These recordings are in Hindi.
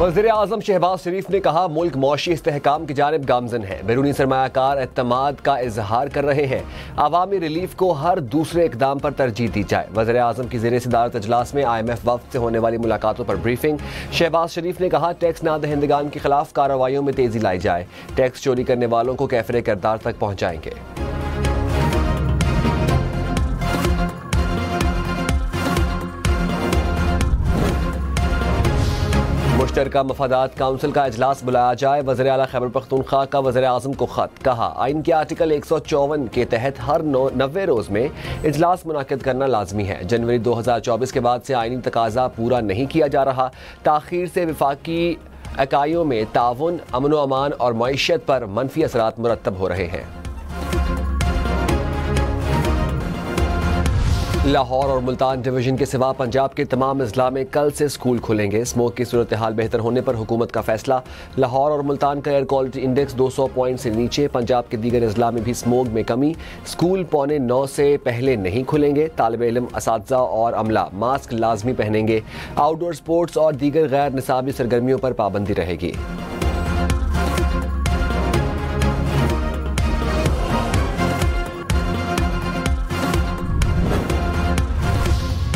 वज़ीर आज़म शहबाज शरीफ ने कहा, मुल्क मौशी इस्तेहकाम की जानिब गामजन है। बैरूनी सरमायाकार एतमाद का इजहार कर रहे हैं। अवामी रिलीफ को हर दूसरे इकदाम पर तरजीह दी जाए। वज़ीर आज़म की ज़ेर सदारत इजलास में IMF वफ़द से होने वाली मुलाकातों पर ब्रीफिंग। शहबाज शरीफ ने कहा, टैक्स नादहिंदगान के खिलाफ कार्रवाइयों में तेजी लाई जाए। टैक्स चोरी करने वालों को कैफरे किरदार तक पहुँचाएंगे। मुश्तरका मफादात काउंसिल का इजलास बुलाया जाए। वज़ीर आला खैबर पख्तूनख्वा का वज़ीर आज़म को खत। कहा, आइन के आर्टिकल 154 के तहत हर 90 रोज़ में इजलास मुनाकिद करना लाजमी है। जनवरी 2024 के बाद से आइनी तकाजा पूरा नहीं किया जा रहा। ताख़ीर से विफाकी इकाइयों में ताउन, अमन व अमान और मईशत पर मनफी असरात मुरतब हो रहे हैं। लाहौर और मुल्तान डिवीजन के सिवा पंजाब के तमाम अजला में कल से स्कूल खुलेंगे। स्मोक की सूरत हाल बेहतर होने पर हुकूमत का फैसला। लाहौर और मुल्तान का एयर क्वालिटी इंडेक्स 200 पॉइंट से नीचे। पंजाब के दीगर अजला में भी स्मोक में कमी। स्कूल 8:45 से पहले नहीं खुलेंगे। तालिब इल्म, असातिज़ा और अमला मास्क लाजमी पहनेंगे। आउटडोर स्पोर्ट्स और दीगर गैर निसाबी सरगर्मियों पर पाबंदी रहेगी।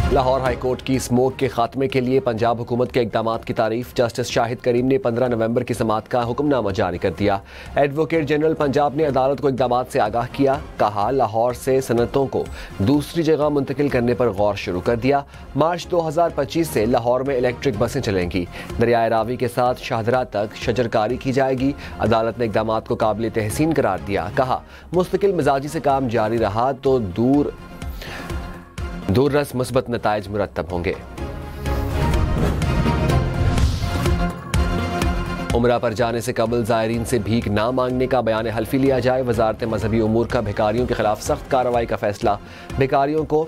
लाहौर हाई कोर्ट की स्मोक के खात्मे के लिए पंजाब हुकूमत के इकदामात की तारीफ। जस्टिस शाहिद करीम ने 15 नवंबर की समाअत का हुक्मनामा जारी कर दिया। एडवोकेट जनरल पंजाब ने अदालत को इकदामात से आगाह किया। कहा, लाहौर से सनतों को दूसरी जगह मुंतकिल करने पर गौर शुरू कर दिया। मार्च 2025 से लाहौर में इलेक्ट्रिक बसें चलेंगी। दरियाए रावी के साथ शाहदरा तक शजरकारी की जाएगी। अदालत ने इकदामात को काबिल तहसीन करार दिया। कहा, मुस्तकिल मिजाजी से काम जारी रहा तो दूररस मुस्बत नताइज मुरतब होंगे। उमरा पर जाने से कबल ज़ायरीन से भीख ना मांगने का बयान हल्फी लिया जाए। वजारत मजहबी उमूर का भिखारियों के खिलाफ सख्त कार्रवाई का फैसला। भिखारियों को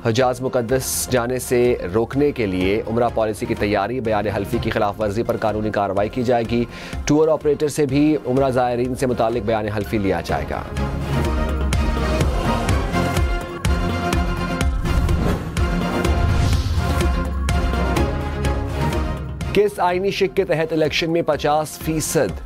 हजाज मुकद्दस जाने से रोकने के लिए उमरा पॉलिसी की तैयारी। बयान हल्फी की खिलाफ वर्जी पर कानूनी कार्रवाई की जाएगी। टूर ऑपरेटर से भी उमरा ज़ायरीन से मुतालिक बयान हल्फी लिया जाएगा। किस आईनी शिक के तहत इलेक्शन में 50%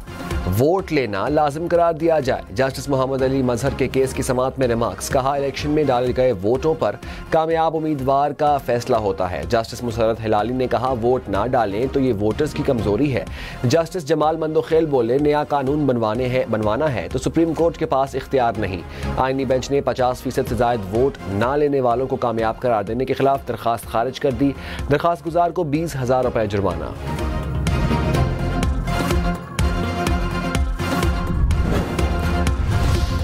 वोट लेना लाजिम करार दिया जाए। जस्टिस मोहम्मद अली मजहर के केस की समाअत में रिमार्क्स। कहा, इलेक्शन में डाले गए वोटों पर कामयाब उम्मीदवार का फैसला होता है। जस्टिस मुसर्रत हिलाली ने कहा, वोट ना डालें तो ये वोटर्स की कमजोरी है। जस्टिस जमाल मंदोखेल बोले, नया कानून बनवाना है तो सुप्रीम कोर्ट के पास इख्तियार नहीं। आईनी बेंच ने 50% से जायद वोट ना लेने वालों को कामयाब करार देने के खिलाफ दरखास्त खारिज कर दी। दरखास्त गुजार को 20,000 रुपये जुर्माना।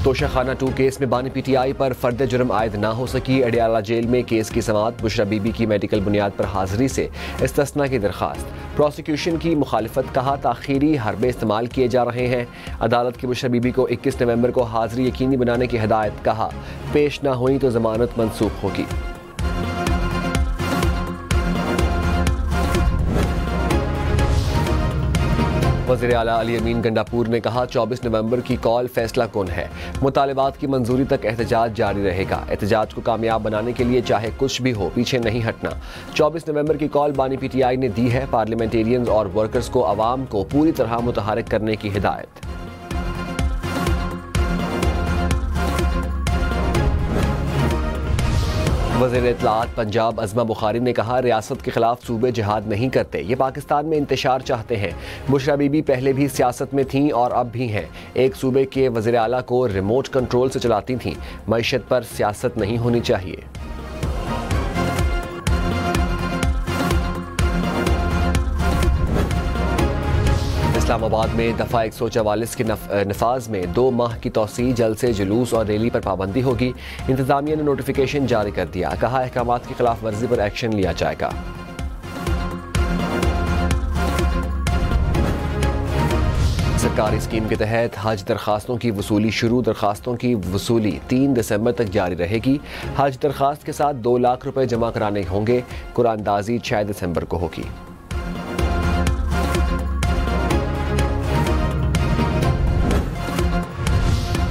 तोशाखाना 2 केस में बानी PTI पर फर्द जुर्म आयद ना हो सकी। अडियाला जेल में केस की समाअत। बुशरा बीबी की मेडिकल बुनियाद पर हाजिरी से इस्तिस्ना की दरखास्त। प्रोसिक्यूशन की मुखालिफत। कहा, ताखीरी हरबे इस्तेमाल किए जा रहे हैं। अदालत की बुशरा बीबी को 21 नवंबर को हाजिरी यकीनी बनाने की हिदायत। कहा, पेश ना हुई तो जमानत मनसूख होगी। वज़ीर आला अली अमीन गंडापुर ने कहा, 24 नवंबर की कॉल फैसला कुन है। मुतालिबात की मंजूरी तक एहतजाज जारी रहेगा। एहतजाज को कामयाब बनाने के लिए चाहे कुछ भी हो पीछे नहीं हटना। 24 नवंबर की कॉल बानी PTI ने दी है। पार्लियामेंटेरियंस और वर्कर्स को आवाम को पूरी तरह मुतहरिक करने की हिदायत। वज़ीर इत्तलाआत पंजाब अज़मा बुखारी ने कहा, रियासत के खिलाफ सूबे जिहाद नहीं करते, ये पाकिस्तान में इंतशार चाहते हैं। बुशरा बीबी पहले भी सियासत में थीं और अब भी हैं। एक सूबे के वज़ीर आला को रिमोट कंट्रोल से चलाती थीं। मईशत पर सियासत नहीं होनी चाहिए। इस्लामाबाद में दफ़ा 144 के नफाज में 2 माह की तौसी। जल्द से जुलूस और रैली पर पाबंदी होगी। इंतजामिया ने नोटिफिकेशन जारी कर दिया। कहा, अहकामात की खिलाफ वर्जी पर एक्शन लिया जाएगा। सरकारी स्कीम के तहत हज दरखास्तों की वसूली शुरू। दरखास्तों की वसूली 3 दिसंबर तक जारी रहेगी। हज दरखास्त के साथ 2 लाख रुपए जमा कराने होंगे। कुरानदाजी 6 दिसंबर को होगी।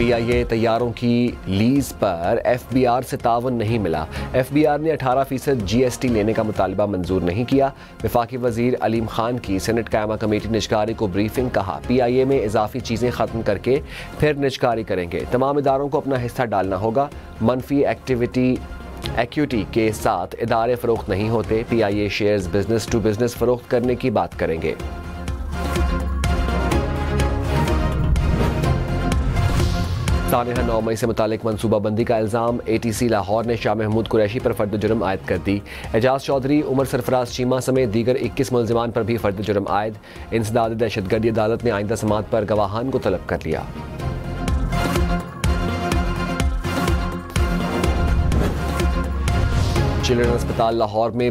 PIA तैयारों की लीज पर FBR से तावन नहीं मिला। FBR ने 18% GST लेने का मुतालबा मंजूर नहीं किया। वफाकी वजीर अलीम खान की सेनेट कायमा कमेटी निजकारी को ब्रीफिंग, कहा PIA में इजाफी चीज़ें ख़त्म करके फिर निजकारी करेंगे। तमाम इदारों को अपना हिस्सा डालना होगा। मनफी एक्यूटी के साथ इदारे फ़रोख्त नहीं होते। PIA shares business to business फ़रोख्त करने की बात करेंगे। सानहा 9 मई से मुतालिक मनसूबाबंदी का इल्ज़ाम। ATC लाहौर ने शाह महमूद कुरैशी पर फर्द जुर्म आयद कर दी। एजाज चौधरी, उमर सरफराज चीमा समेत दीगर 21 मुल्ज़िमान पर भी फर्द जुर्म आयद। इंसदाद दहशतगर्दी अदालत ने आइंदा समात पर गवाहान को तलब कर लिया। चिल्ड्रन अस्पताल लाहौर में